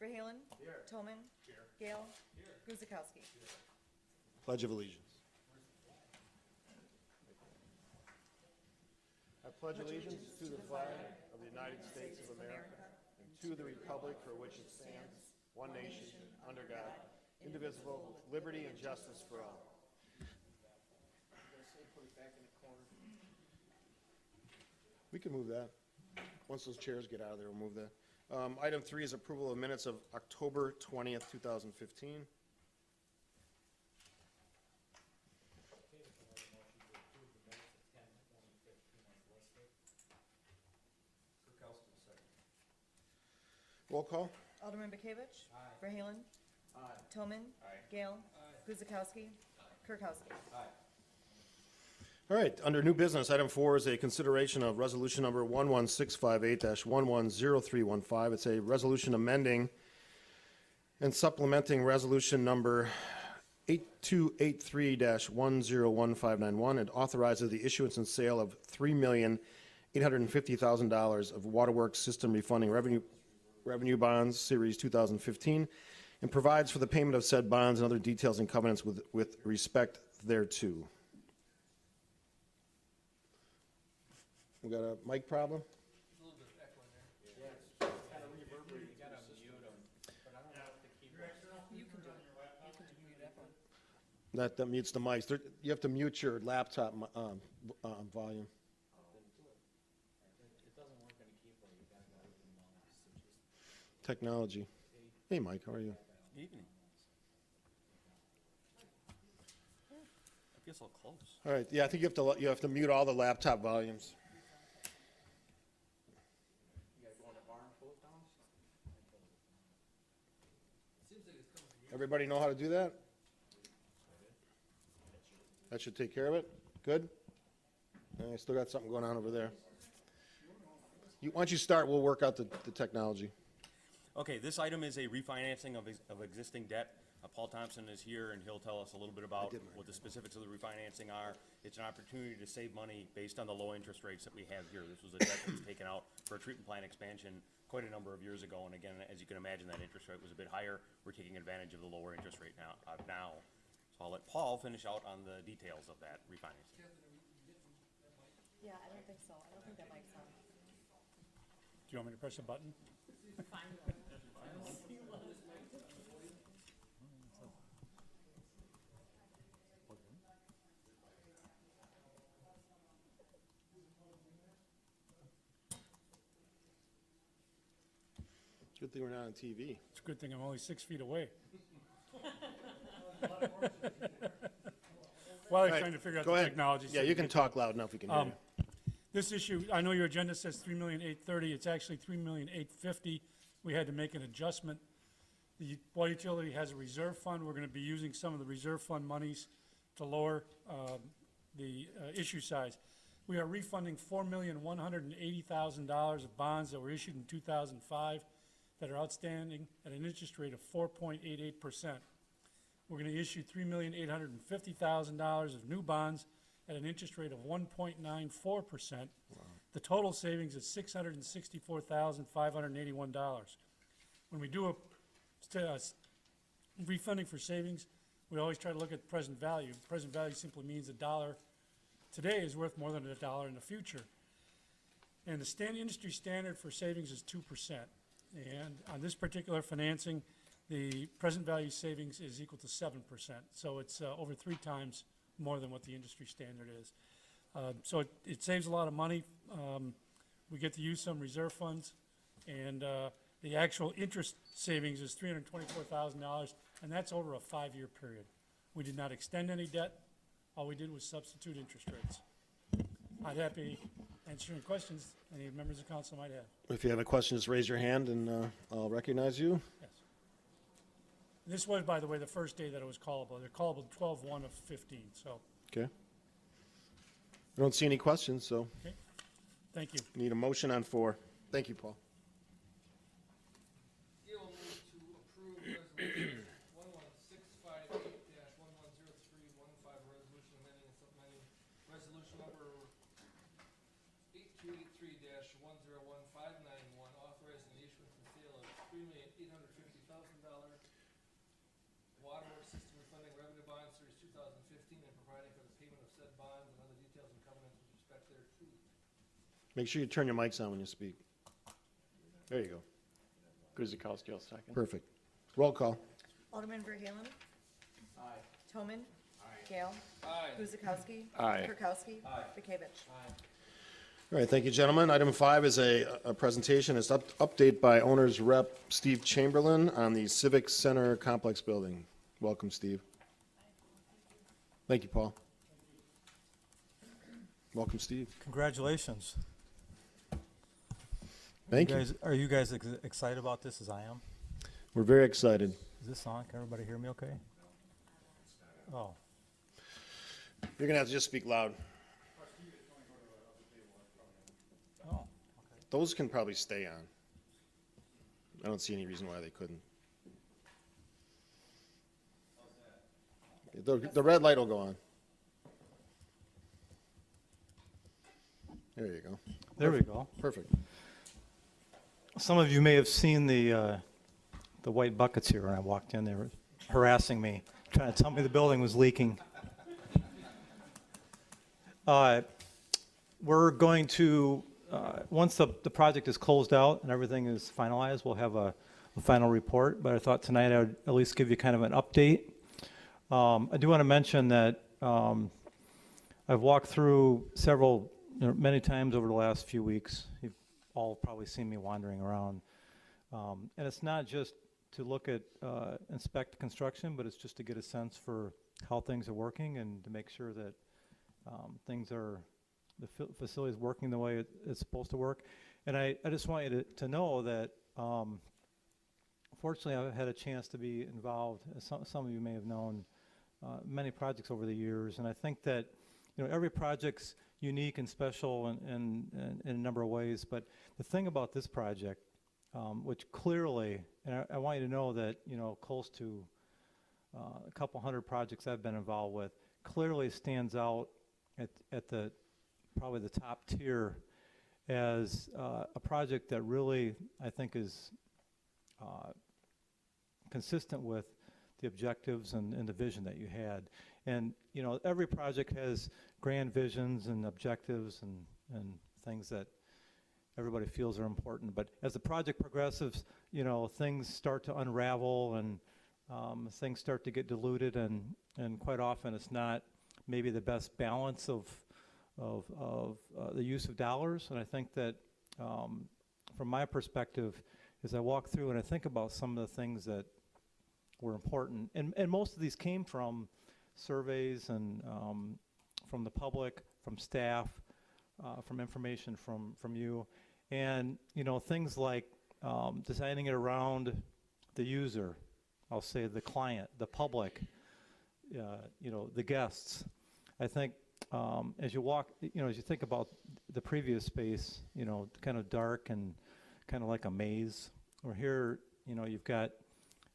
Verhaelen. Here. Tolman. Here. Gale. Here. Guzekowski. Pledge of Allegiance. I pledge allegiance to the flag of the United States of America and to the republic for which it stands, one nation, under God, indivisible, with liberty and justice for all. We can move that. Once those chairs get out of there, we'll move that. Item 3 is approval of minutes of October 20th, 2015. Roll call. Alderman Bekavich. Aye. Verhaelen. Aye. Tolman. Aye. Gale. Aye. Guzekowski. Kirkowski. Aye. All right, under new business, item 4 is a consideration of resolution number 11658-110315. It's a resolution amending and supplementing resolution number 8283-101591. It authorizes the issuance and sale of $3,850,000 of Waterworks System Refunding Revenue Bonds, Series 2015, and provides for the payment of said bonds and other details and covenants with respect thereto. We got a mic problem? A little bit of echo in there. Yeah, it's kind of reverberating. You gotta mute them, but I don't know if the keyboard. You can do it. You can mute that one. That mutes the mics. You have to mute your laptop volume. It doesn't work on the keyboard. You gotta go with the mouse. Technology. Hey, Mike, how are you? Evening. I guess I'll close. All right. Yeah, I think you have to mute all the laptop volumes. You gotta go on the bar and pull it down? Seems like it's coming from you. Everybody know how to do that? That should take care of it. Good. I still got something going on over there. Once you start, we'll work out the technology. Okay, this item is a refinancing of existing debt. Paul Thompson is here, and he'll tell us a little bit about what the specifics of the refinancing are. It's an opportunity to save money based on the low interest rates that we have here. This was a debt that was taken out for a treatment plant expansion quite a number of years ago, and again, as you can imagine, that interest rate was a bit higher. We're taking advantage of the lower interest rate now. So I'll let Paul finish out on the details of that refinancing. Yeah, I don't think so. I don't think that mic's on. Do you want me to press a button? Good thing we're not on TV. It's a good thing I'm only 6 feet away. While I'm trying to figure out Go the ahead. technology. Yeah, you can talk loud enough. We can hear you. This issue, I know your agenda says $3,830,000. It's actually $3,850,000. We had to make an adjustment. The water utility has a reserve fund. We're going to be using some of the reserve fund monies to lower the issue size. We are refunding $4,180,000 of bonds that were issued in 2005 that are outstanding at an interest rate of 4.88%. We're going to issue $3,850,000 of new bonds at an interest rate of 1.94%. Wow. The total savings is $664,581. When we do a refunding for savings, we always try to look at present value. Present value simply means a dollar today is worth more than a dollar in the future. And the industry standard for savings is 2%. And on this particular financing, the present value savings is equal to 7%. So it's over 3 times more than what the industry standard is. So it saves a lot of money. We get to use some reserve funds, and the actual interest savings is $324,000, and that's over a 5-year period. We did not extend any debt. All we did was substitute interest rates. I'd be happy answering questions any members of council might have. If you have a question, just raise your hand, and I'll recognize you. Yes. This was, by the way, the first day that it was callable. They're callable 12/1 of 15. So. Okay. I don't see any questions, so Okay. Thank you. need a motion on 4. Thank you, Paul. Gail will move to approve resolution 11658-110315, resolution amending and supplementing resolution number 8283-101591, authorizing the issuance and sale of $3,850,000 $850,000 water system refunding revenue bond series 2015 and providing for the payment of said bonds and other details and covenants with respect thereto. Make sure you turn your mics on when you speak. There you go. Guzekowski, I'll second. Perfect. Roll call. Alderman Verhaelen. Aye. Toman. Aye. Gale. Aye. Guzekowski. Aye. Kirkowski. Aye. Bekavich. All right, thank you, gentlemen. Item 5 is a presentation. It's update by owner's rep Steve Chamberlain on the Civic Center Complex building. Welcome, Steve. Thank you, Paul. Welcome, Steve. Congratulations. Thank you. Are you guys excited about this as I am? We're very excited. Is this on? Can everybody hear me okay? Oh, You're going to have to just speak loud. oh, Those can probably stay on. I don't see any reason why they couldn't. The red light will go on. There you go. there we go. Perfect. Some of you may have seen the white buckets here when I walked in. They were harassing me, trying to tell me the building was leaking. We're going to, once the project is closed out and everything is finalized, we'll have a final report. But I thought tonight I would at least give you kind of an update. I do want to mention that I've walked through many times over the last few weeks. You've all probably seen me wandering around. And it's not just to look at, inspect the construction, but it's just to get a sense for how things are working and to make sure that the facility is working the way it's supposed to work. And I just want you to know that, fortunately, I've had a chance to be involved, as some of you may have known, many projects over the years. And I think that, every project's unique and special in a number of ways. But the thing about this project, which clearly, and I want you to know that, close to a couple hundred projects I've been involved with, clearly stands out at probably the top tier as a project that really, I think, is consistent with the objectives and the vision that you had. And, every project has grand visions and objectives and things that everybody feels are important. But as the project progresses, things start to unravel and things start to get diluted, and quite often it's not maybe the best balance of the use of dollars. And I think that from my perspective, as I walk through and I think about some of the things that were important, and most of these came from surveys and from the public, from staff, from information from you, and things like designing it around the user, I'll say the client, the public, the guests. I think as you walk, as you think about the previous space, kind of dark and kind of like a maze, or here, you've got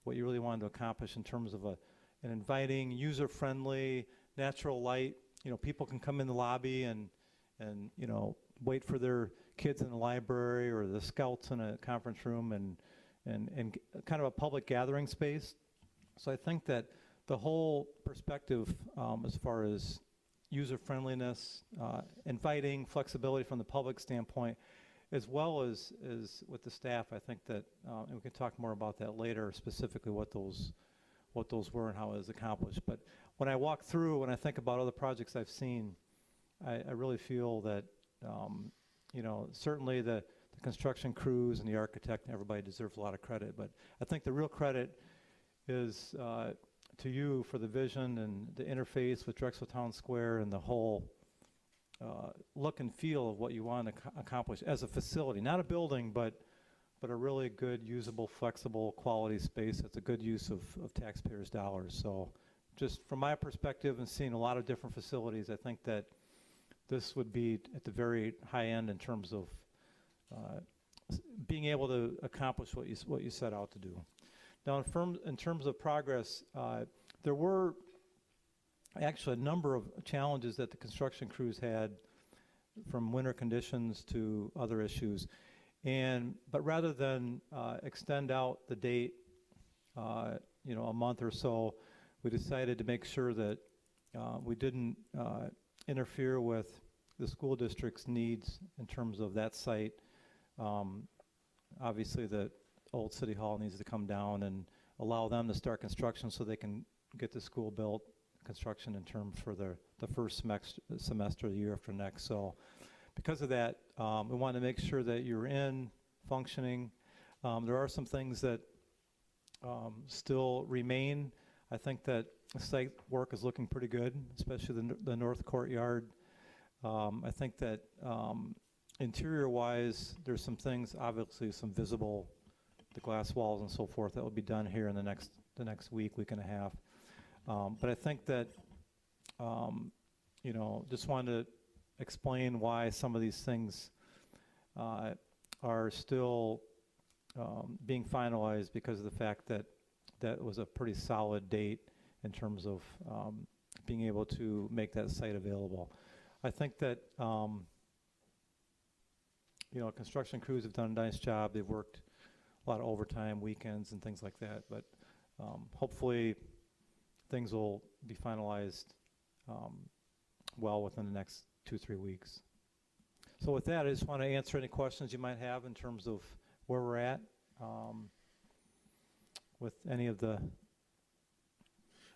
what you really wanted to accomplish in terms of an inviting, user-friendly, natural light. People can come in the lobby and wait for their kids in the library or the scouts in a conference room and kind of a public gathering space. So I think that the whole perspective as far as user-friendliness, inviting, flexibility from the public standpoint, as well as with the staff, I think that, and we can talk more about that later, specifically what those were and how it was accomplished. But when I walk through, when I think about other projects I've seen, I really feel that, certainly the construction crews and the architect, everybody deserves a lot of credit. But I think the real credit is to you for the vision and the interface with Drexel Town Square and the whole look and feel of what you want to accomplish as a facility, not a building, but a really good, usable, flexible, quality space. That's a good use of taxpayers' dollars. So just from my perspective and seeing a lot of different facilities, I think that this would be at the very high end in terms of being able to accomplish what you set out to do. Now, in terms of progress, there were actually a number of challenges that the construction crews had, from winter conditions to other issues. But rather than extend out the date, a month or so, we decided to make sure that we didn't interfere with the school district's needs in terms of that site. Obviously, the old City Hall needs to come down and allow them to start construction so they can get the school built, construction in terms for the first semester of the year after next. So because of that, we want to make sure that you're in, functioning. There are some things that still remain. I think that site work is looking pretty good, especially the north courtyard. I think that interior-wise, there's some things, obviously some visible, the glass walls and so forth, that will be done here in the next week and a half. But I think that, just wanted to explain why some of these things are still being finalized, because of the fact that that was a pretty solid date in terms of being able to make that site available. I think that construction crews have done a nice job. They've worked a lot of overtime, weekends, and things like that. But hopefully, things will be finalized well within the next 2-3 weeks. So with that, I just want to answer any questions you might have in terms of where we're at with any of the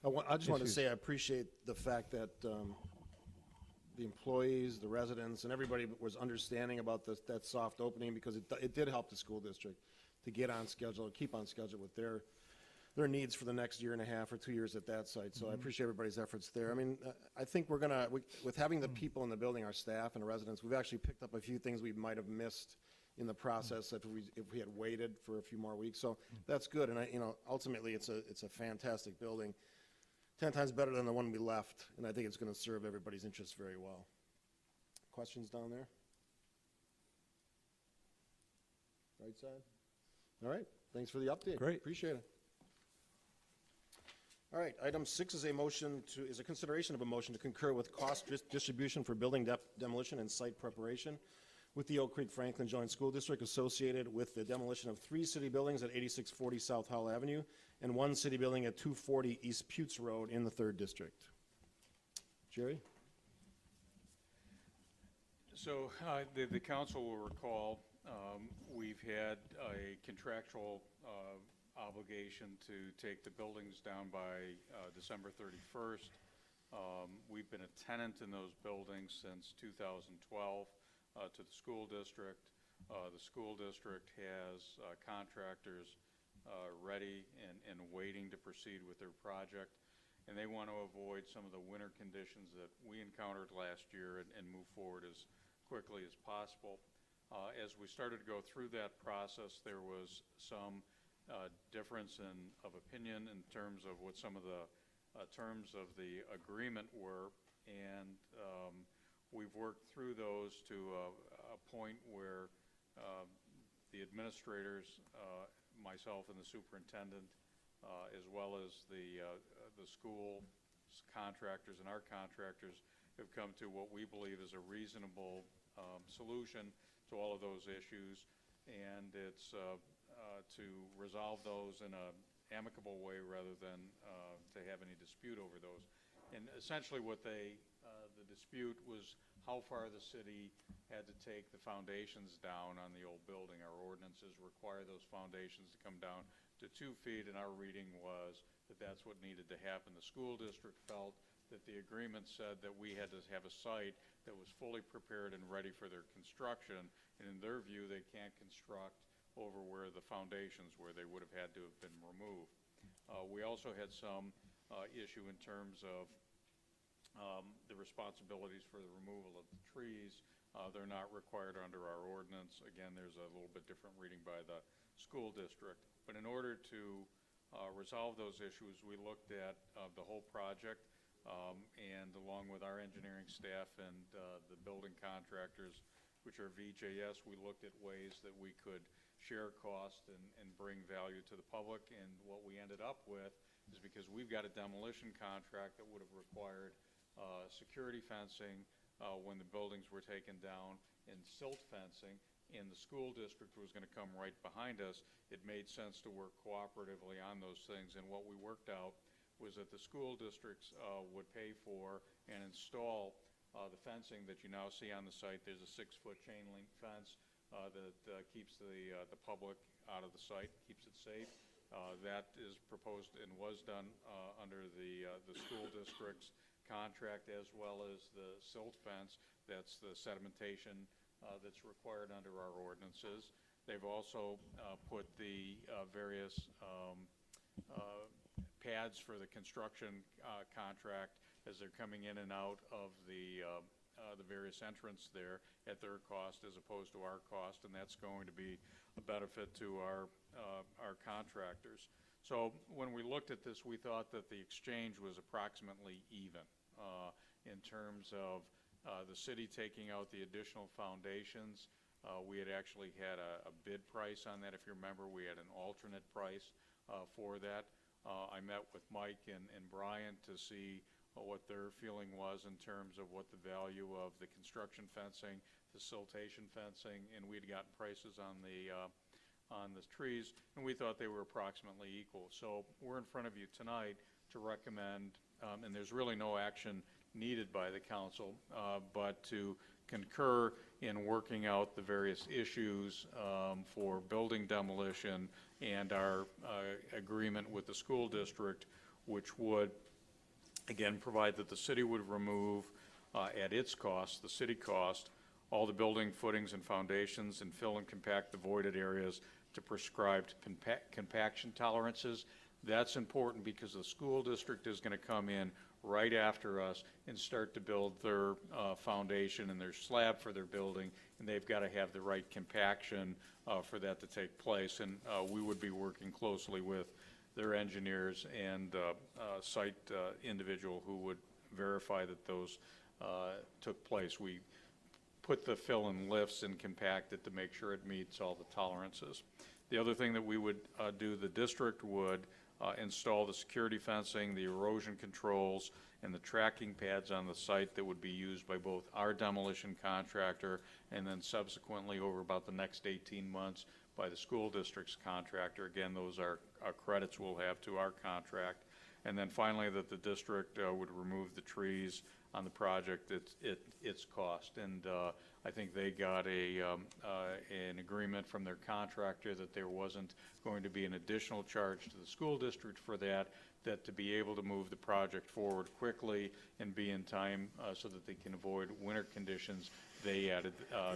I just want to issues. say I appreciate the fact that the employees, the residents, and everybody was understanding about that soft opening, because it did help the school district to get on schedule, keep on schedule with their needs for the next year and a half or 2 years at that site. So I appreciate everybody's efforts there. I mean, I think we're gonna, with having the people in the building, our staff and the residents, we've actually picked up a few things we might have missed in the process if we had waited for a few more weeks. So that's good. And ultimately it's a fantastic building, 10 times better than the one we left. And I think it's going to serve everybody's interests very well. Questions down there? Right side? All right. Thanks for the update. Great. Appreciate it. All right, item 6 is a consideration of a motion to concur with cost distribution for building demolition and site preparation with the Oak Creek Franklin Joint School District associated with the demolition of 3 city buildings at 8640 South Howell Avenue and 1 city building at 240 East Putes Road in the 3rd District. Jerry? So the council will recall we've had a contractual obligation to take the buildings down by December 31st. We've been a tenant in those buildings since 2012 to the school district. The school district has contractors ready and waiting to proceed with their project, and they want to avoid some of the winter conditions that we encountered last year and move forward as quickly as possible. As we started to go through that process, there was some difference of opinion in terms of what some of the terms of the agreement were, and we've worked through those to a point where the administrators, myself and the superintendent, as well as the school contractors and our contractors, have come to what we believe is a reasonable solution to all of those issues, and it's to resolve those in an amicable way rather than to have any dispute over those. And essentially what the dispute was how far the city had to take the foundations down on the old building. Our ordinances require those foundations to come down to 2 feet, and our reading was that that's what needed to happen. The school district felt that the agreement said that we had to have a site that was fully prepared and ready for their construction, and in their view they can't construct over where the foundations where they would have had to have been removed. We also had some issue in terms of the responsibilities for the removal of the trees. They're not required under our ordinance. Again, there's a little bit different reading by the school district. But in order to resolve those issues, we looked at the whole project, and along with our engineering staff and the building contractors, which are VJS, we looked at ways that we could share cost and bring value to the public. And what we ended up with is, because we've got a demolition contract that would have required security fencing when the buildings were taken down and silt fencing, and the school district was going to come right behind us, it made sense to work cooperatively on those things. And what we worked out was that the school districts would pay for and install the fencing that you now see on the site. There's a 6-foot chain link fence that keeps the public out of the site, keeps it safe. That is proposed and was done under the school district's contract, as well as the silt fence. That's the sedimentation that's required under our ordinances. They've also put the various pads for the construction contract as they're coming in and out of the various entrants there at their cost as opposed to our cost, and that's going to be a benefit to our contractors. So when we looked at this, we thought that the exchange was approximately even in terms of the city taking out the additional foundations. We had actually had a bid price on that. If you remember, we had an alternate price for that. I met with Mike and Brian to see what their feeling was in terms of what the value of the construction fencing, the siltation fencing, and we'd gotten prices on the trees, and we thought they were approximately equal. So we're in front of you tonight to recommend, and there's really no action needed by the council, but to concur in working out the various issues for building demolition and our agreement with the school district, which would, again, provide that the city would remove at its cost, the city cost, all the building footings and foundations and fill and compact the voided areas to prescribed compaction tolerances. That's important because the school district is going to come in right after us and start to build their foundation and their slab for their building, and they've got to have the right compaction for that to take place. And we would be working closely with their engineers and site individual who would verify that those took place. We put the fill and lifts and compact it to make sure it meets all the tolerances. The other thing that we would do, the district would install the security fencing, the erosion controls, and the tracking pads on the site that would be used by both our demolition contractor and then subsequently over about the next 18 months by the school district's contractor. Again, those are credits we'll have to our contract. And then finally, that the district would remove the trees on the project at its cost. And I think they got an agreement from their contractor that there wasn't going to be an additional charge to the school district for that, that to be able to move the project forward quickly and be in time so that they can avoid winter conditions, they added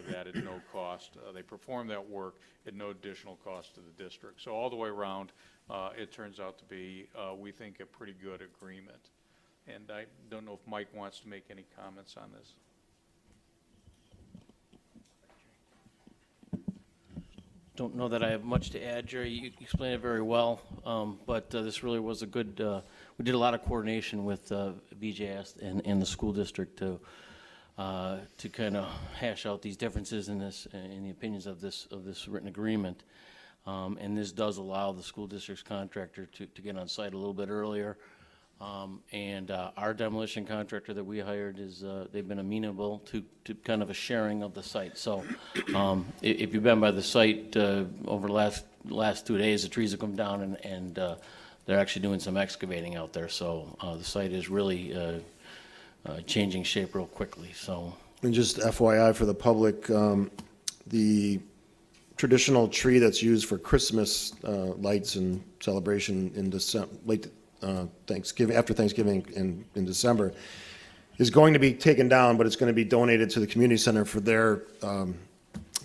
that at no cost. They performed that work at no additional cost to the district. So all the way around, it turns out to be, we think, a pretty good agreement. And I don't know if Mike wants to make any comments on this. Don't know that I have much to add, Jerry. You explained it very well, but this really was a good, we did a lot of coordination with BJS and the school district to kind of hash out these differences in this, in the opinions of this written agreement. And this does allow the school district's contractor to get on site a little bit earlier. And our demolition contractor that we hired is, they've been amenable to kind of a sharing of the site. So if you've been by the site over the last 2 days, the trees have come down and they're actually doing some excavating out there. So the site is really changing shape real quickly. So. And just FYI for the public, the traditional tree that's used for Christmas lights and celebration in December, Thanksgiving, after Thanksgiving in December, is going to be taken down, but it's going to be donated to the community center for their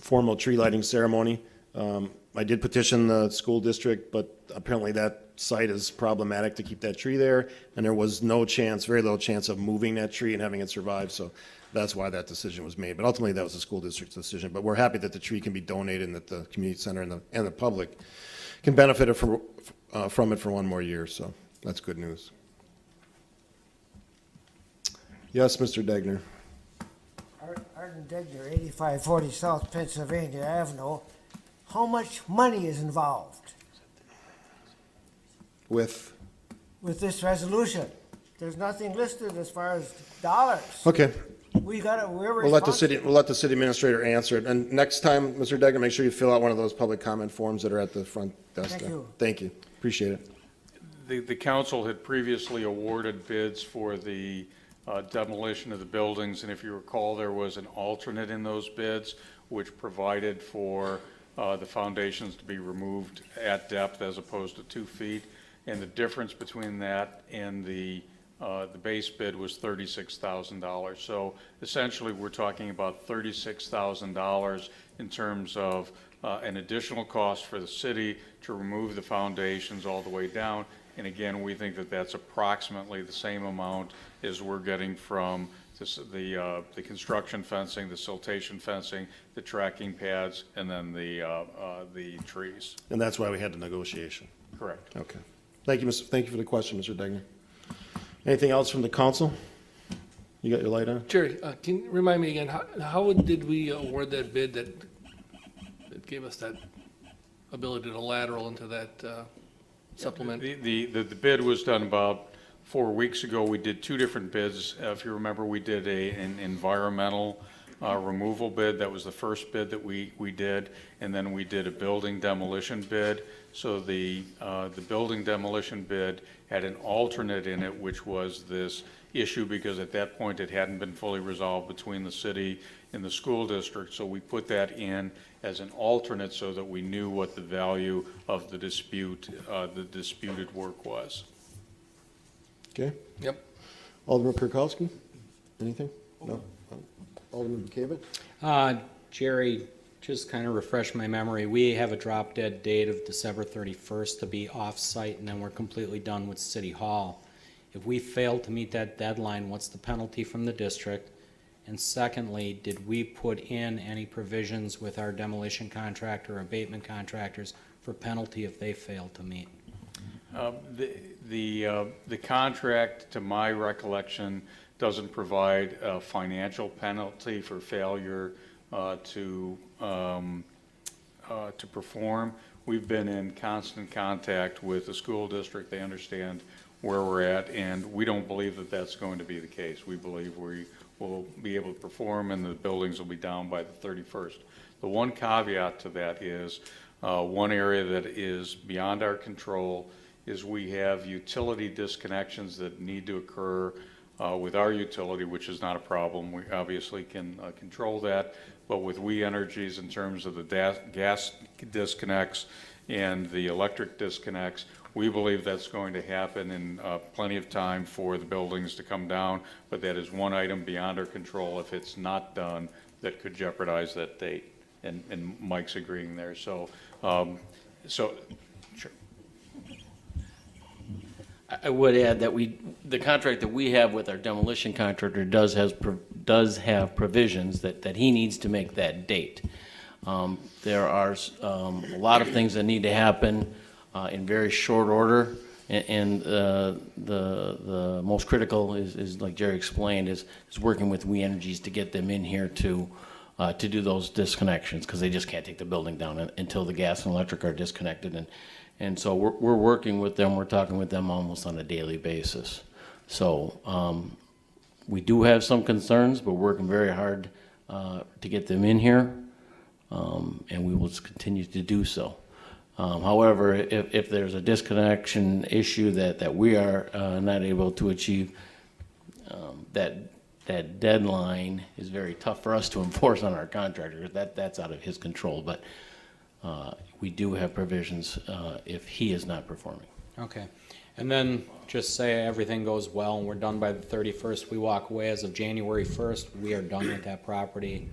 formal tree lighting ceremony. I did petition the school district, but apparently that site is problematic to keep that tree there, and there was no chance, very little chance of moving that tree and having it survive, so that's why that decision was made. But ultimately, that was the school district's decision. But we're happy that the tree can be donated and that the community center and the public can benefit from it for one more year, so that's good news. Yes, Mr. Degner. Arden Degner, 8540 South Pennsylvania Avenue. How much money is involved With, with this resolution? There's nothing listed as far as dollars. okay, We got it, we're We'll let the responsible. we'll let the city administrator answer it. And next time, Mr. Degner, make sure you fill out one of those public comment forms that are at the front desk Thank there. you. Thank you. Appreciate it. The council had previously awarded bids for the demolition of the buildings, and if you recall, there was an alternate in those bids, which provided for the foundations to be removed at depth as opposed to 2 feet. And the difference between that and the base bid was $36,000. So essentially, we're talking about $36,000 in terms of an additional cost for the city to remove the foundations all the way down. And again, we think that that's approximately the same amount as we're getting from the construction fencing, the siltation fencing, the tracking pads, and then the trees. And that's why we had the negotiation. Correct. Okay. Thank you, thank you for the question, Mr. Degner. Anything else from the council? You got your light on? Jerry, can you remind me again, how did we award that bid that gave us that ability to lateral into that supplement? The bid was done about 4 weeks ago. We did 2 different bids. If you remember, we did an environmental removal bid. That was the first bid that we did. And then we did a building demolition bid. So the building demolition bid had an alternate in it, which was this issue because at that point it hadn't been fully resolved between the city and the school district. So we put that in as an alternate so that we knew what the value of the dispute, the disputed work was. Okay. Yep. Alderman Kirkowski? Anything? No? Alderman Bukovic? Jerry, just kind of refresh my memory. We have a drop dead date of December 31st to be off-site, and then we're completely done with City Hall. If we fail to meet that deadline, what's the penalty from the district? And secondly, did we put in any provisions with our demolition contractor or abatement contractors for penalty if they fail to meet? The contract, to my recollection, doesn't provide a financial penalty for failure to perform. We've been in constant contact with the school district. They understand where we're at, and we don't believe that that's going to be the case. We believe we will be able to perform and the buildings will be down by the 31st. The one caveat to that is one area that is beyond our control is we have utility disconnections that need to occur with our utility, which is not a problem. We obviously can control that, but with We Energies in terms of the gas disconnects and the electric disconnects, we believe that's going to happen in plenty of time for the buildings to come down, but that is one item beyond our control. If it's not done, that could jeopardize that date, and Mike's agreeing there. So, sure. I would add that the contract that we have with our demolition contractor does have provisions that he needs to make that date. There are a lot of things that need to happen in very short order, and the most critical is like Jerry explained, is working with We Energies to get them in here to do those disconnections, because they just can't take the building down until the gas and electric are disconnected. And so we're working with them. We're talking with them almost on a daily basis. So we do have some concerns, but we're working very hard to get them in here, and we will continue to do so. However, if there's a disconnection issue that we are not able to achieve, that deadline is very tough for us to enforce on our contractor. That's out of his control. But we do have provisions if he is not performing. Okay. And then just say everything goes well and we're done by the 31st, we walk away as of January 1st, we are done with that property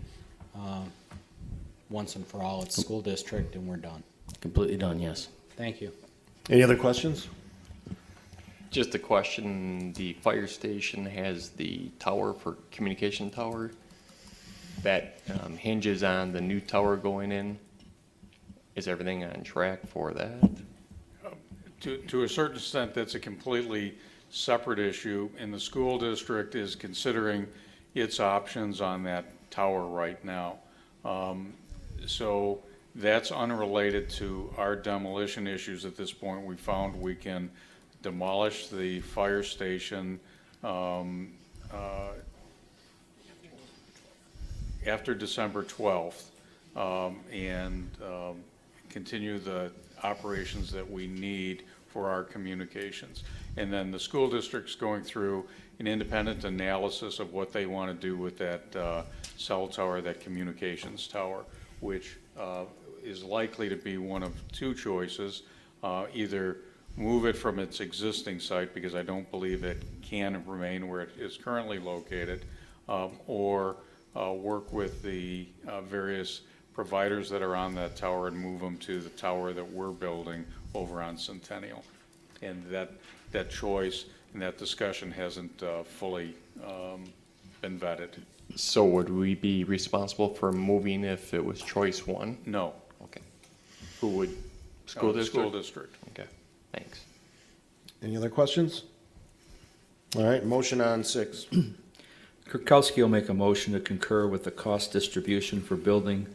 once and for all. It's school district and we're done. Completely done, yes. Thank you. Any other questions? Just a question, the fire station has the tower for communication tower that hinges on the new tower going in. Is everything on track for that? To a certain extent, that's a completely separate issue, and the school district is considering its options on that tower right now. So that's unrelated to our demolition issues at this point. We found we can demolish the fire station after December 12th, and continue the operations that we need for our communications. And then the school district's going through an independent analysis of what they want to do with that cell tower, that communications tower, which is likely to be one of two choices. Either move it from its existing site, because I don't believe it can remain where it is currently located, or work with the various providers that are on that tower and move them to the tower that we're building over on Centennial. And that choice and that discussion hasn't fully been vetted. So would we be responsible for moving if it was choice one? No. Okay. Who would? School The district? School district. Okay, thanks. Any other questions? All right, motion on 6. Kirkowski will make a motion to concur with the cost distribution for building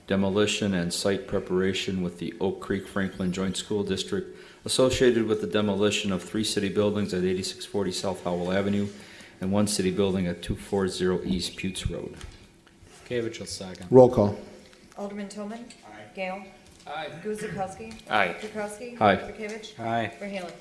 demolition and site preparation with the Oak Creek Franklin Joint School District associated with the demolition of 3 city buildings at 8640 South Howell Avenue and 1 city building at 240 East Putes Road. Kavich will second. Roll call. Alderman Toman. Gale. Aye. Guzekowski. Aye. Kirkowski. Aye. Bekavich. Aye. Verhaelen.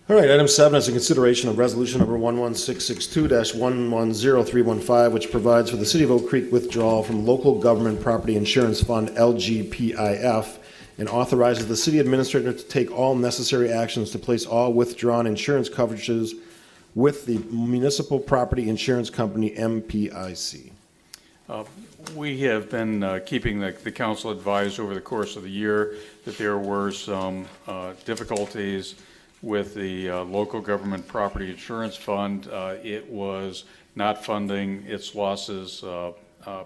All right, item 7 is a consideration of resolution number 11662-110315, which provides for the City of Oak Creek withdrawal from Local Government Property Insurance Fund, LGPIF, and authorizes the city administrator to take all necessary actions to place all withdrawn insurance coverages with the Municipal Property Insurance Company, MPIC. We have been keeping the council advised over the course of the year that there were some difficulties with the Local Government Property Insurance Fund. It was not funding its losses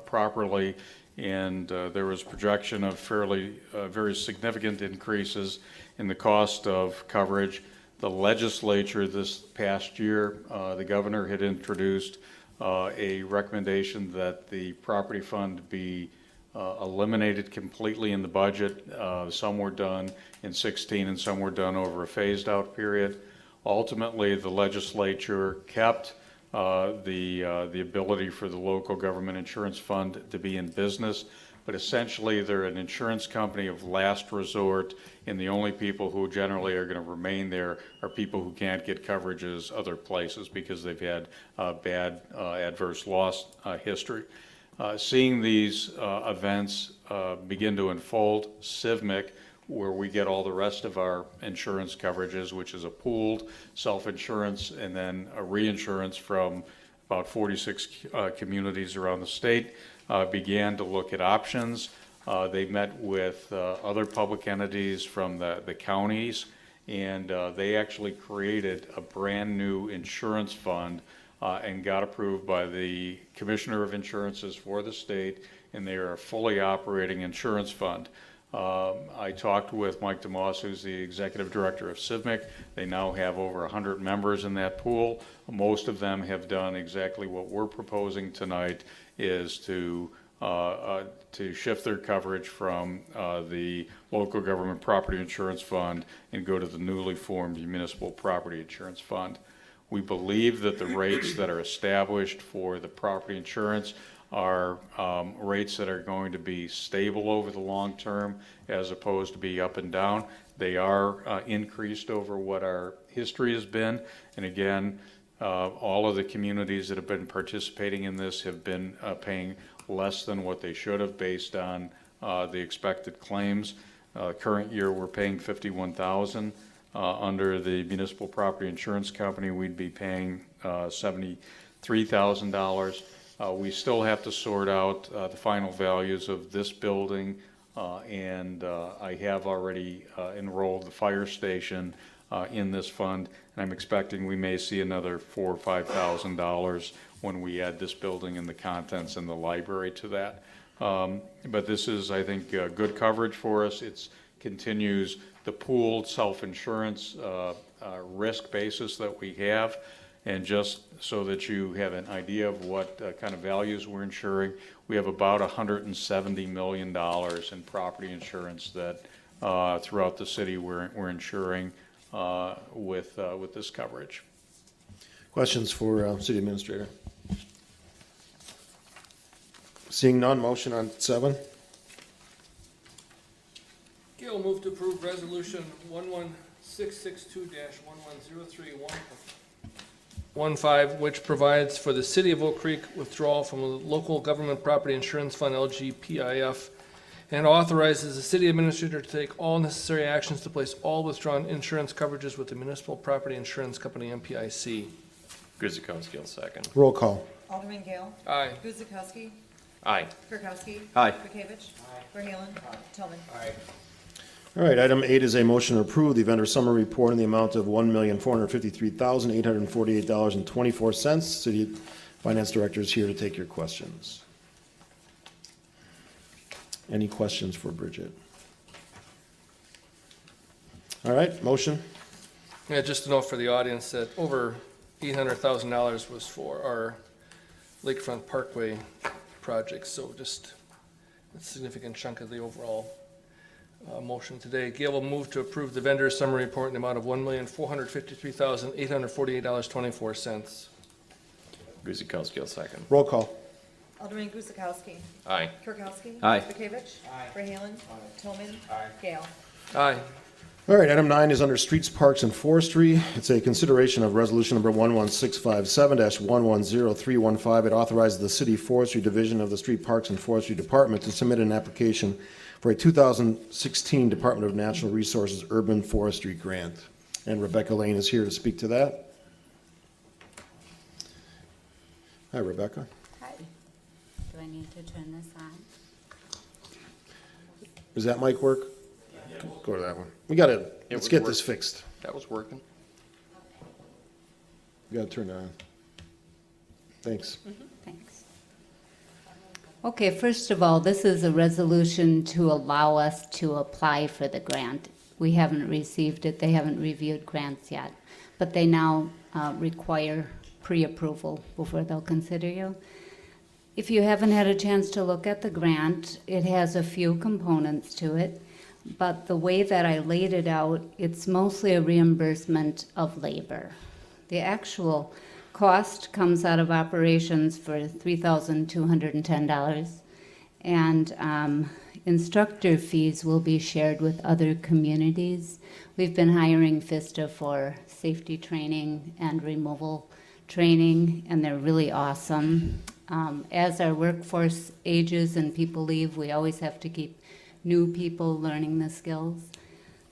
properly, and there was projection of very significant increases in the cost of coverage. The legislature this past year, the governor had introduced a recommendation that the property fund be eliminated completely in the budget. Some were done in 16 and some were done over a phased out period. Ultimately, the legislature kept the ability for the Local Government Insurance Fund to be in business, but essentially they're an insurance company of last resort, and the only people who generally are going to remain there are people who can't get coverages other places because they've had bad adverse loss history. Seeing these events begin to unfold, CIVMIC, where we get all the rest of our insurance coverages, which is a pooled self-insurance and then a reinsurance from about 46 communities around the state, began to look at options. They met with other public entities from the counties, and they actually created a brand new insurance fund and got approved by the Commissioner of Insurances for the state, and they are a fully operating insurance fund. I talked with Mike DeMoss, who's the executive director of CIVMIC. They now have over 100 members in that pool. Most of them have done exactly what we're proposing tonight, is to shift their coverage from the Local Government Property Insurance Fund and go to the newly formed Municipal Property Insurance Fund. We believe that the rates that are established for the property insurance are rates that are going to be stable over the long term as opposed to be up and down. They are increased over what our history has been. And again, all of the communities that have been participating in this have been paying less than what they should have based on the expected claims. Current year, we're paying $51,000. Under the Municipal Property Insurance Company, we'd be paying $73,000. We still have to sort out the final values of this building, and I have already enrolled the fire station in this fund, and I'm expecting we may see another $4,000 or $5,000 when we add this building and the contents and the library to that. But this is, I think, good coverage for us. It continues the pooled self-insurance risk basis that we have. And just so that you have an idea of what kind of values we're insuring, we have about $170 million in property insurance that throughout the city we're insuring with this coverage. Questions for City Administrator? Seeing none, motion on 7. Gail, move to approve resolution 11662-110315, which provides for the City of Oak Creek withdrawal from the Local Government Property Insurance Fund, LGPIF, and authorizes the city administrator to take all necessary actions to place all withdrawn insurance coverages with the Municipal Property Insurance Company, MPIC. Guzekowski will second. Roll call. Alderman Gale. Aye. Guzekowski. Aye. Kirkowski. Aye. Bekavich. Verhaelen. Tillman. All right, item 8 is a motion to approve the vendor summary report in the amount of $1,453,848.24. City Finance Director is here to take your questions. Any questions for Bridget? All right, motion. Yeah, just to note for the audience that over $800,000 was for our Lakefront Parkway project, so just a significant chunk of the overall motion today. Gail will move to approve the vendor summary report in the amount of $1,453,848.24. Guzekowski will second. Roll call. Alderman Guzekowski. Aye. Kirkowski. Aye. Bekavich. Verhaelen. Tillman. Gale. Aye. All right, item 9 is under Streets, Parks, and Forestry. It's a consideration of resolution number 11657-110315. It authorizes the City Forestry Division of the Street, Parks, and Forestry Department to submit an application for a 2016 Department of Natural Resources Urban Forestry Grant. And Rebecca Lane is here to speak to that. Hi, Rebecca. Hi. Do I need to turn this on? Does that mic work? Go to that one. Let's was get this fixed. That was working. We gotta turn it on. Thanks. Thanks. Okay, first of all, this is a resolution to allow us to apply for the grant. We haven't received it, they haven't reviewed grants yet, but they now require pre-approval before they'll consider you. If you haven't had a chance to look at the grant, it has a few components to it, but the way that I laid it out, it's mostly a reimbursement of labor. The actual cost comes out of operations for $3,210, and instructor fees will be shared with other communities. We've been hiring FISTA for safety training and removal training, and they're really awesome. As our workforce ages and people leave, we always have to keep new people learning the skills.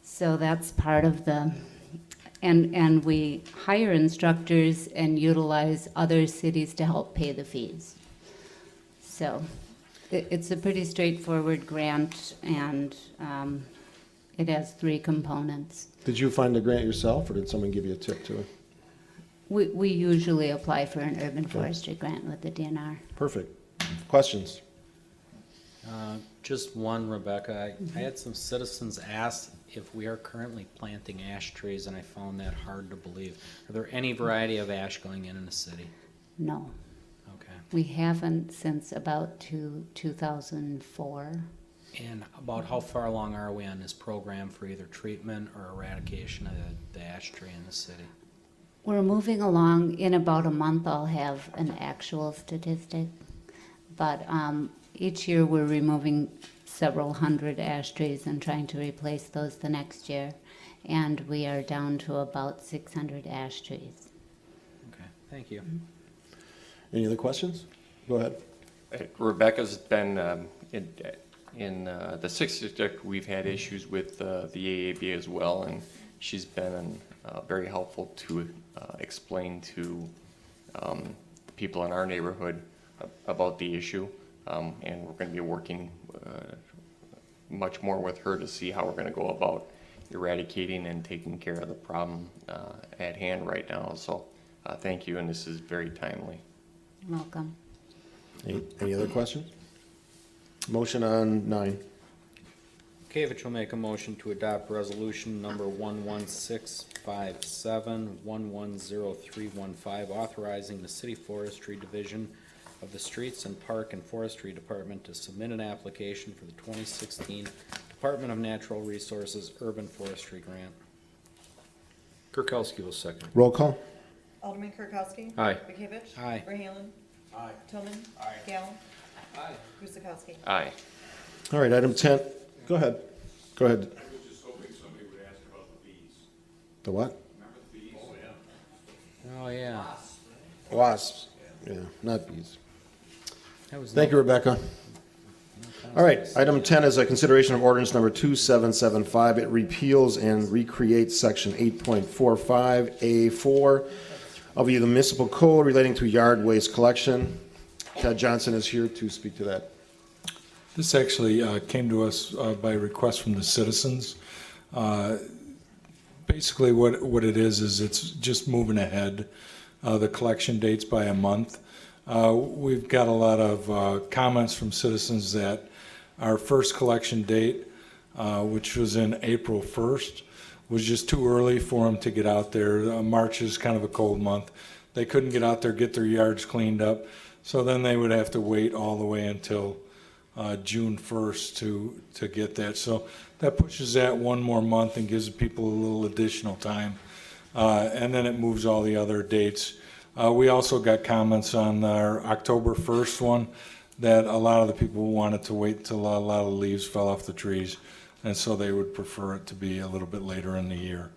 So that's part of the, and we hire instructors and utilize other cities to help pay the fees. So it's a pretty straightforward grant, and it has 3 components. Did you find the grant yourself, or did someone give you a tip to it? We usually apply for an urban forestry grant with the DNR. Perfect. Questions? Just one, Rebecca. I had some citizens ask if we are currently planting ash trees, and I found that hard to believe. Are there any variety of ash going in the city? No, Okay. we haven't since about 2004. And about how far along are we on this program for either treatment or eradication of the ash tree in the city? We're moving along. In about a month, I'll have an actual statistic. But each year, we're removing several hundred ash trees and trying to replace those the next year. And we are down to about 600 ash trees. Okay, thank you. Any other questions? Go ahead. Rebecca's been, in the 6th district, we've had issues with the AAB as well, and she's been very helpful to explain to people in our neighborhood about the issue. And we're going to be working much more with her to see how we're going to go about eradicating and taking care of the problem at hand right now. So thank you, and this is very timely. Welcome. Any other questions? Motion on 9. Bekavich will make a motion to adopt resolution number 11657-110315, authorizing the City Forestry Division of the Streets and Park and Forestry Department to submit an application for the 2016 Department of Natural Resources Urban Forestry Grant. Kirkowski will second. Roll call. Alderman Kirkowski. Aye. Bekavich. Aye. Verhaelen. Tillman. Gale. Aye. Guzekowski. Aye. All right, item 10, go ahead. Go ahead. I was just hoping somebody would ask about the bees. The what? Remember the bees? Oh, yeah. Wasps. Yeah, not bees. That was Thank you, Rebecca. All right, item 10 is a consideration of ordinance number 2775. It repeals and recreates section 8.45A4 of the municipal code relating to yard waste collection. Ted Johnson is here to speak to that. This actually came to us by request from the citizens. Basically, what it is it's just moving ahead the collection dates by a month. We've got a lot of comments from citizens that our first collection date, which was in April 1st, was just too early for them to get out there. March is kind of a cold month. They couldn't get out there, get their yards cleaned up, so then they would have to wait all the way until June 1st to get that. So that pushes that one more month and gives people a little additional time. And then it moves all the other dates. We also got comments on our October 1st one that a lot of the people wanted to wait until a lot of the leaves fell off the trees. And so they would prefer it to be a little bit later in the year.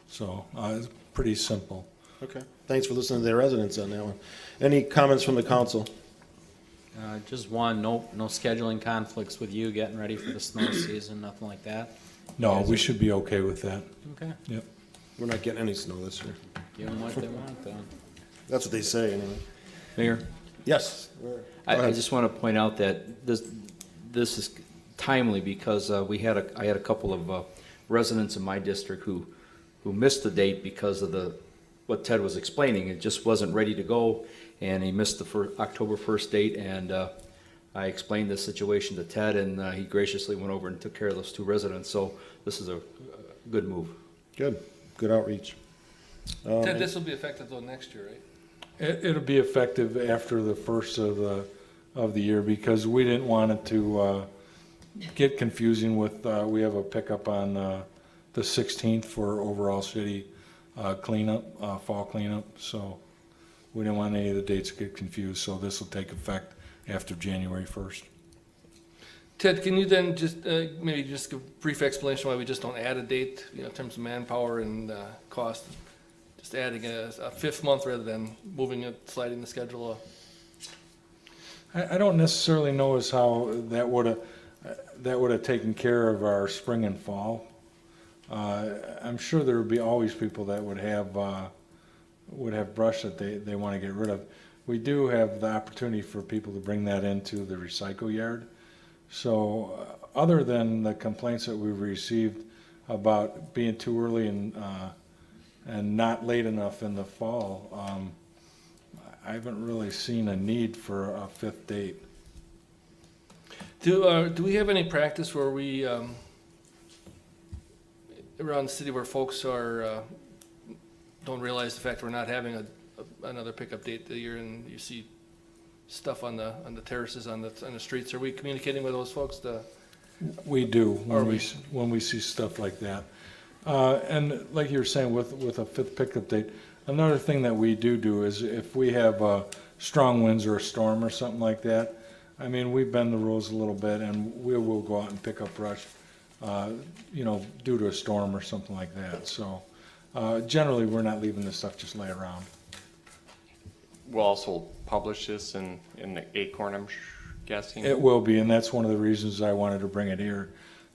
So it's pretty simple. Okay. Thanks for listening to the residents on that one. Any comments from the council? Just one, no scheduling conflicts with you getting ready for the snow season, nothing like that? No, we should be okay with that. Okay. Yep. We're not getting any snow this year. Give them what they want then. That's what they say, anyway. Mayor? Yes. I just want to point out that this is timely because I had a couple of residents in my district who missed the date because of what Ted was explaining. It just wasn't ready to go, and he missed the October 1st date, and I explained the situation to Ted, and he graciously went over and took care of those two residents. So this is a good move. Good outreach. Ted, this will be effective though next year, right? It'll be effective after the first of the year because we didn't want it to get confusing with, we have a pickup on the 16th for overall city cleanup, fall cleanup. So we didn't want any of the dates to get confused. So this will take effect after January 1st. Ted, can you then just maybe just give a brief explanation why we just don't add a date, in terms of manpower and cost? Just adding a fifth month rather than moving it, sliding the schedule. I don't necessarily know as how that would have taken care of our spring and fall. I'm sure there would be always people that would have brush that they want to get rid of. We do have the opportunity for people to bring that into the recycle yard. So other than the complaints that we've received about being too early and not late enough in the fall, I haven't really seen a need for a fifth date. Do we have any practice where we around the city where folks are don't realize the fact we're not having another pickup date the year, and you see stuff on the terraces on the streets? Are we communicating with those folks? We do when we see stuff like that. And like you were saying, with a fifth pickup date, another thing that we do is if we have strong winds or a storm or something like that, I mean, we bend the rules a little bit and we will go out and pick up brush, due to a storm or something like that. So generally, we're not leaving this stuff just lay around. We'll also publish this in the Acorn, I'm guessing? It will be, and that's one of the reasons I wanted to bring it here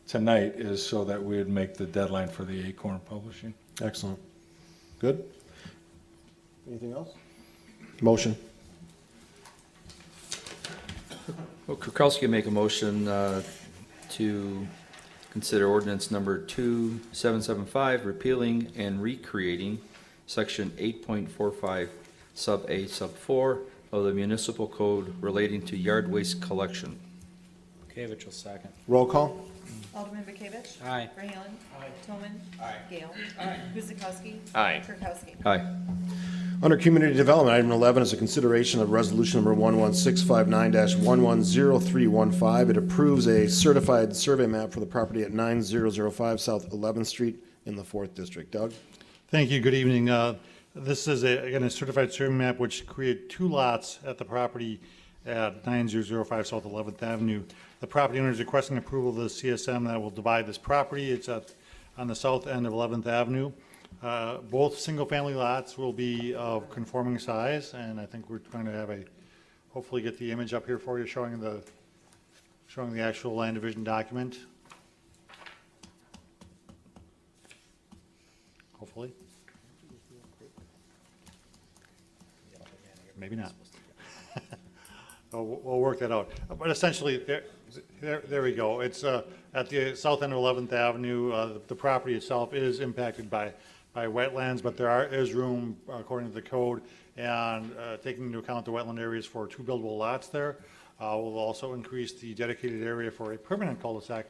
tonight, is so that we would make the deadline for the Acorn publishing. Excellent. Good. Anything else? Motion. Well, Kirkowski make a motion to consider ordinance number 2775, repealing and recreating section 8.45 sub A sub 4 of the municipal code relating to yard waste collection. Bekavich will second. Roll call. Alderman Bekavich. Aye. Verhaelen. Toman. Gale. Guzekowski. Aye. Kirkowski. Aye. Under Community Development, item 11 is a consideration of resolution number 11659-110315. It approves a certified survey map for the property at 9005 South 11th Street in the 4th District. Doug? Thank you. Good evening. This is, again, a certified survey map which create two lots at the property at 9005 South 11th Avenue. The property owner is requesting approval of the CSM that will divide this property. It's on the south end of 11th Avenue. Both single-family lots will be of conforming size, and I think we're trying to have hopefully get the image up here for you showing the actual land division document. Hopefully. Maybe not. We'll work that out. But essentially, there we go. It's at the south end of 11th Avenue. The property itself is impacted by wetlands, but there is room, according to the code, and taking into account the wetland areas for 2 buildable lots there. We'll also increase the dedicated area for a permanent cul-de-sac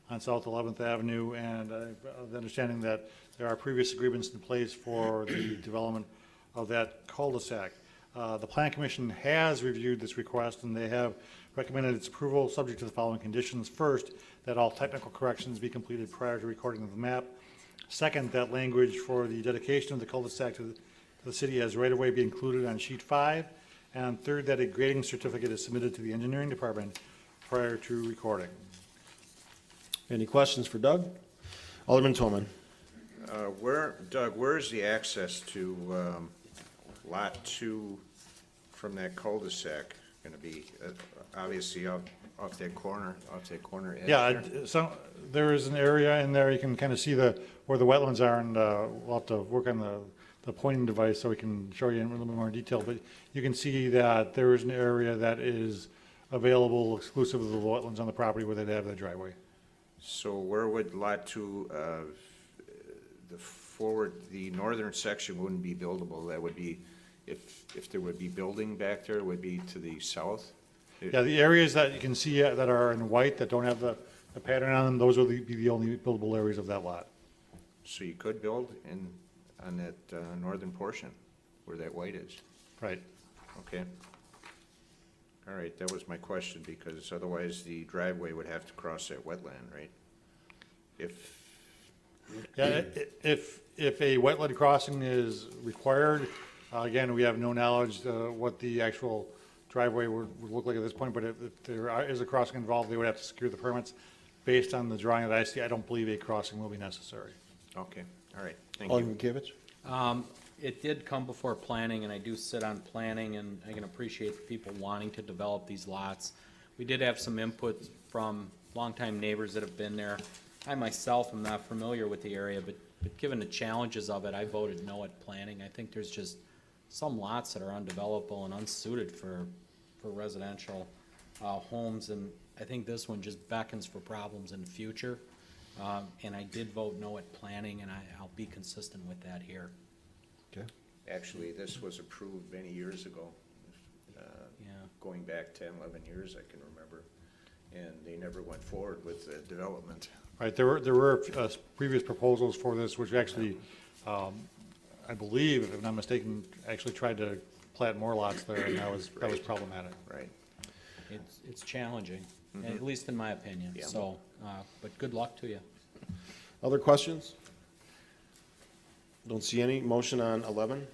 on South 11th Avenue, and the understanding that there are previous agreements in place for the development of that cul-de-sac. The Plan Commission has reviewed this request, and they have recommended its approval subject to the following conditions. First, that all technical corrections be completed prior to recording of the map. Second, that language for the dedication of the cul-de-sac to the city as right-of-way be included on sheet 5. And third, that a grading certificate is submitted to the engineering department prior to recording. Any questions for Doug? Alderman Toman. Doug, where's the access to Lot 2 from that cul-de-sac going to be? Obviously off that corner edge Yeah, there? so there is an area in there, you can kind of see where the wetlands are, and we'll have to work on the pointing device so we can show you in a little bit more detail, but you can see that there is an area that is available exclusive of the wetlands on the property where they'd have the driveway. So where would Lot 2, the northern section wouldn't be buildable? That would be, if there would be building back there, it would be to the south? Yeah, the areas that you can see that are in white, that don't have the pattern on them, those will be the only buildable areas of that lot. So you could build on that northern portion where that white is? Right. Okay. All right, that was my question, because otherwise the driveway would have to cross that wetland, right? Yeah, if a wetland crossing is required, again, we have no knowledge what the actual driveway would look like at this point, but if there is a crossing involved, they would have to secure the permits. Based on the drawing that I see, I don't believe a crossing will be necessary. Okay, all right, thank you. Alderman Kivich? It did come before planning, and I do sit on planning, and I can appreciate the people wanting to develop these lots. We did have some input from longtime neighbors that have been there. I myself am not familiar with the area, but given the challenges of it, I voted no at planning. I think there's just some lots that are undevelopable and unsuited for residential homes, and I think this one just beckons for problems in the future. And I did vote no at planning, and I'll be consistent with that here. Okay. Actually, this was approved many years ago, going back 10, 11 years, I can remember, and they never went forward with the development. Right, there were previous proposals for this, which actually, I believe, if I'm not mistaken, actually tried to plat more lots there, and that was problematic. Right. It's challenging, at least in my opinion, Yeah. so, but good luck to you. Other questions? Don't see any. Motion on 11?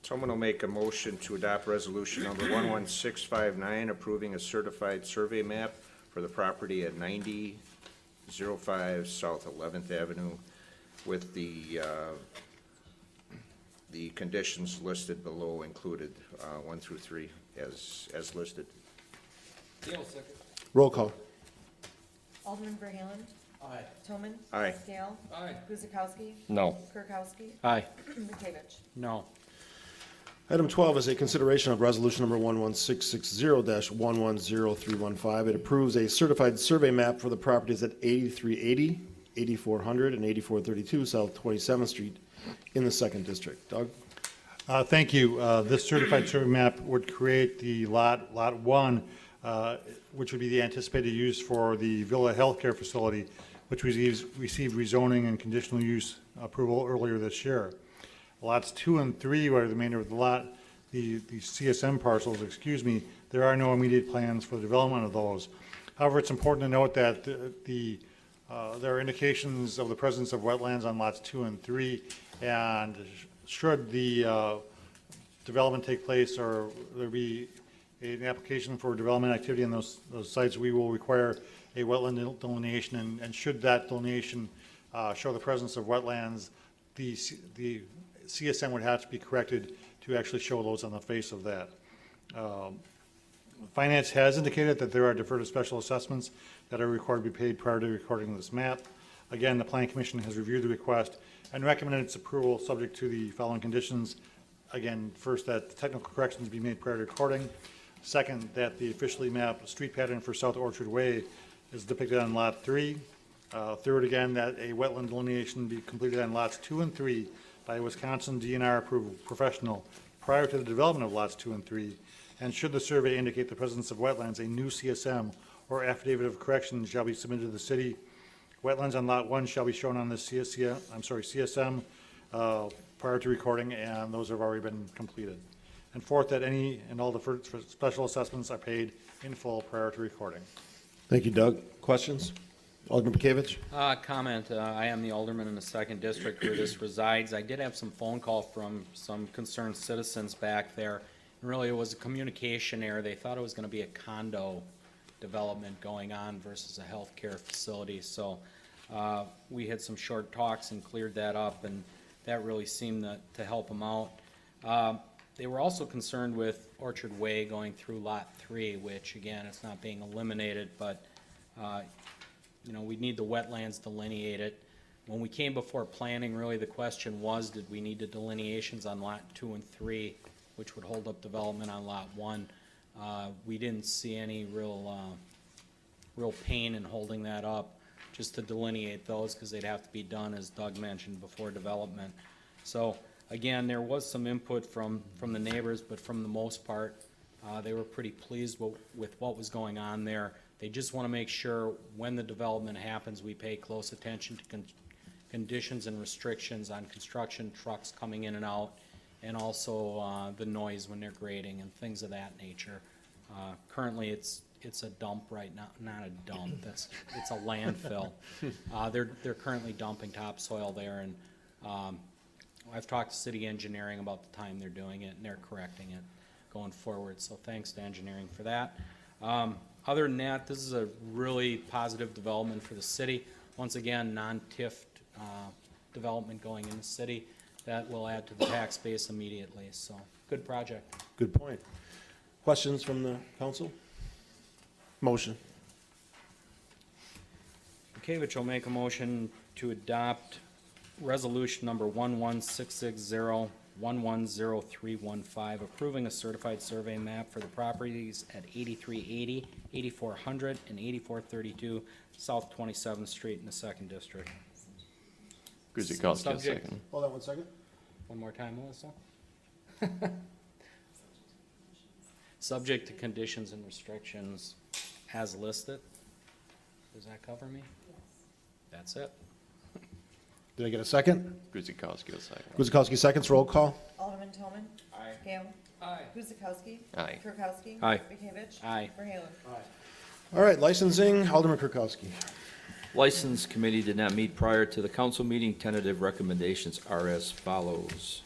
Someone will make a motion to adopt resolution number 11659, approving a certified survey map for the property at 9005 South 11th Avenue with the conditions listed below included, 1 through 3 as listed. Gale, second. Roll call. Alderman Verhaelen. Aye. Toman. Aye. Gale. Aye. Guzekowski. No. Kirkowski. Aye. Bekavich. No. Item 12 is a consideration of resolution number 11660-110315. It approves a certified survey map for the properties at 8380, 8400, and 8432 South 27th Street in the 2nd District. Doug? Thank you. This certified survey map would create the lot 1, which would be the anticipated use for the Villa Healthcare Facility, which received rezoning and conditional use approval earlier this year. Lots 2 and 3 are the remainder of the lot, the CSM parcels, there are no immediate plans for the development of those. However, it's important to note that there are indications of the presence of wetlands on lots 2 and 3, and should the development take place or there be an application for development activity in those sites, we will require a wetland delineation, and should that delineation show the presence of wetlands, the CSM would have to be corrected to actually show those on the face of that. Finance has indicated that there are deferred special assessments that are required to be paid prior to recording this map. Again, the Planning Commission has reviewed the request and recommended its approval subject to the following conditions. Again, first, that the technical corrections be made prior to recording. Second, that the officially mapped street pattern for South Orchard Way is depicted on Lot 3. Third, again, that a wetland delineation be completed on Lots 2 and 3 by a Wisconsin DNR approved professional prior to the development of Lots 2 and 3. And should the survey indicate the presence of wetlands, a new CSM or affidavit of correction shall be submitted to the city. Wetlands on Lot 1 shall be shown on the CSM prior to recording, and those have already been completed. And fourth, that any and all deferred special assessments are paid in full prior to recording. Thank you, Doug. Questions? Alderman Bekavich? Comment. I am the alderman in the 2nd District where this resides. I did have some phone call from some concerned citizens back there. Really, it was a communication error. They thought it was going to be a condo development going on versus a healthcare facility. So we had some short talks and cleared that up, and that really seemed to help them out. They were also concerned with Orchard Way going through Lot 3, which again, it's not being eliminated, but you know, we need the wetlands delineated. When we came before planning, really the question was, did we need the delineations on Lot 2 and 3, which would hold up development on Lot 1? We didn't see any real pain in holding that up, just to delineate those, because they'd have to be done, as Doug mentioned, before development. So again, there was some input from the neighbors, but from the most part, they were pretty pleased with what was going on there. They just want to make sure when the development happens, we pay close attention to conditions and restrictions on construction trucks coming in and out, and also the noise when they're grading and things of that nature. Currently, it's a dump right now, not a dump. It's a landfill. They're currently dumping topsoil there, and I've talked to city engineering about the time they're doing it, and they're correcting it going forward. So thanks to engineering for that. Other than that, this is a really positive development for the city. Once again, non-TIF development going in the city. That will add to the tax base immediately. So good project. Good point. Questions from the council? Motion. Bekavich will make a motion to adopt resolution number 11660-110315, approving a certified survey map for the properties at 8380, 8400, and 8432 South 27th Street in the 2nd District. Guzikowski, second. Hold on 1 second. One more time, Melissa. Subject to conditions and restrictions as listed. Does that cover me? Yes. That's it. Did I get a second? Guzikowski, second. Guzikowski seconds, roll call. Alderman Toman. Aye. Gale. Aye. Guzekowski. Aye. Kirkowski. Aye. Bekavich. Aye. Verhaelen. All right, licensing, Alderman Kirkowski. License Committee did not meet prior to the council meeting. Tentative recommendations are as follows.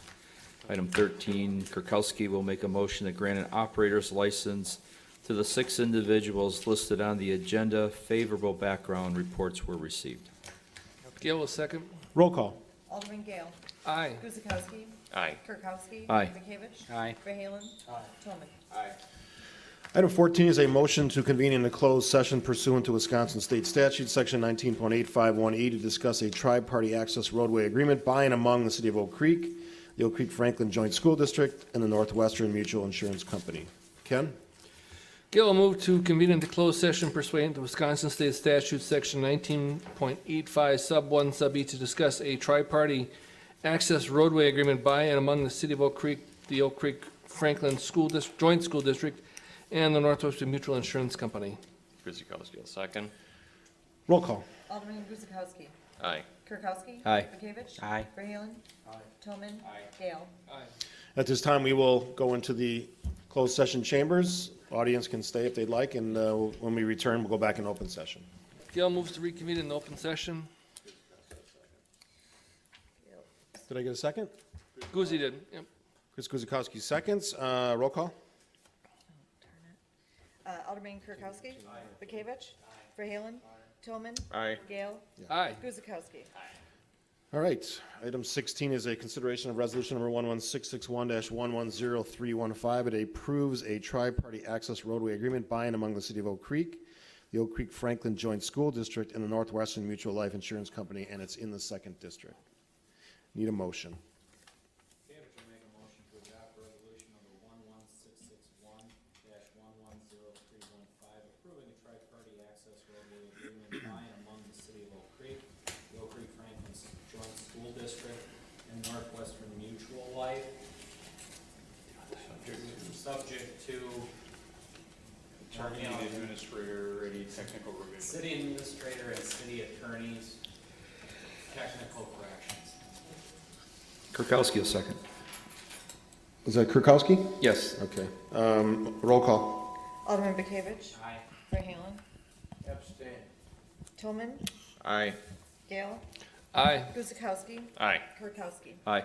Item 13, Kirkowski will make a motion to grant an operator's license to the 6 individuals listed on the agenda. Favorable background reports were received. Gale will second. Roll call. Alderman Gale. Aye. Guzekowski. Aye. Kirkowski. Aye. Bekavich. Aye. Verhaelen. Toman. Item 14 is a motion to convene in a closed session pursuant to Wisconsin State Statute, Section 19.851E, to discuss a tri-party access roadway agreement by and among the City of Oak Creek, the Oak Creek Franklin Joint School District, and the Northwestern Mutual Insurance Company. Ken? Gale will move to convene into closed session pursuant to Wisconsin State Statute, Section 19.85, Sub 1, Sub E, to discuss a tri-party access roadway agreement by and among the City of Oak Creek, the Oak Creek Franklin Joint School District, and the Northwestern Mutual Insurance Company. Guzikowski, second. Roll call. Alderman Guzekowski. Aye. Kirkowski. Aye. Bekavich. Aye. Verhaelen. Toman. Gale. At this time, we will go into the closed session chambers. Audience can stay if they'd like, and when we return, we'll go back in open session. Gale moves to reconvene in open session. Did I get a second? Guzzi did, yep. Chris Guzikowski seconds. Roll call. Alderman Kirkowski. Bekavich. Verhaelen. Tillman. Aye. Gale. Aye. Guzekowski. All right, item 16 is a consideration of resolution number 11661-110315. It approves a tri-party access roadway agreement by and among the City of Oak Creek, the Oak Creek Franklin Joint School District, and the Northwestern Mutual Life Insurance Company, and it's in the second district. Need a motion. David will make a motion to adopt resolution number 11661-110315, approving a tri-party access roadway agreement by and among the City of Oak Creek, the Oak Creek Franklin Joint School District, and Northwestern Mutual Life. Subject to Attorney, administrator, any technical revision. city administrator and city attorney's technical corrections. Kirkowski will second. Is that Kirkowski? Yes. Okay. Roll call. Alderman Bekavich. Aye. Verhaelen. Abstain. Tillman. Aye. Gale. Aye. Guzekowski. Aye. Kirkowski. Aye.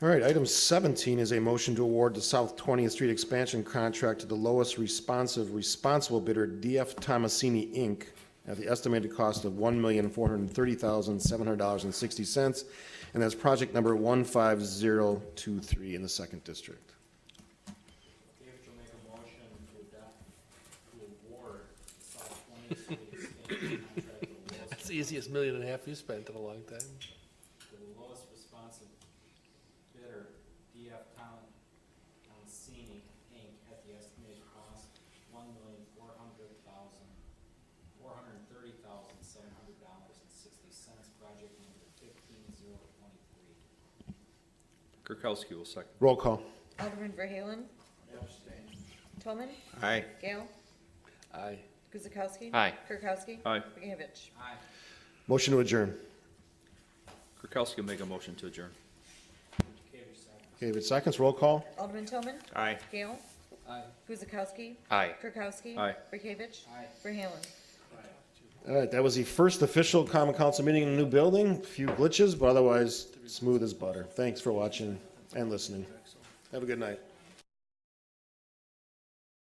All right, item 17 is a motion to award the South 20th Street expansion contract to the lowest responsible bidder, DF Tomasini, Inc., at the estimated cost of $1,430,700.60, and that's project number 15023 in the second district. David will make a motion to adopt, to award the South 20th Street expansion contract to the lowest, That's the easiest $1.5 million you spent in a long time. to the lowest responsive bidder, DF Tomasini, Inc., at the estimated cost $1,430,700.60, project number 15023. Kirkowski will second. Roll call. Alderman Verhaelen. Abstain. Tillman. Aye. Gale. Aye. Guzekowski. Aye. Kirkowski. Aye. Bekavich. Aye. Motion to adjourn. Kirkowski will make a motion to adjourn. David seconds. David seconds. Roll call. Alderman Tillman. Aye. Gale. Aye. Guzekowski. Aye. Kirkowski. Aye. Bekavich. Aye. Verhaelen. All right, that was the first official common council meeting in the new building. A few glitches, but otherwise smooth as butter. Thanks for watching and listening. Have a good night.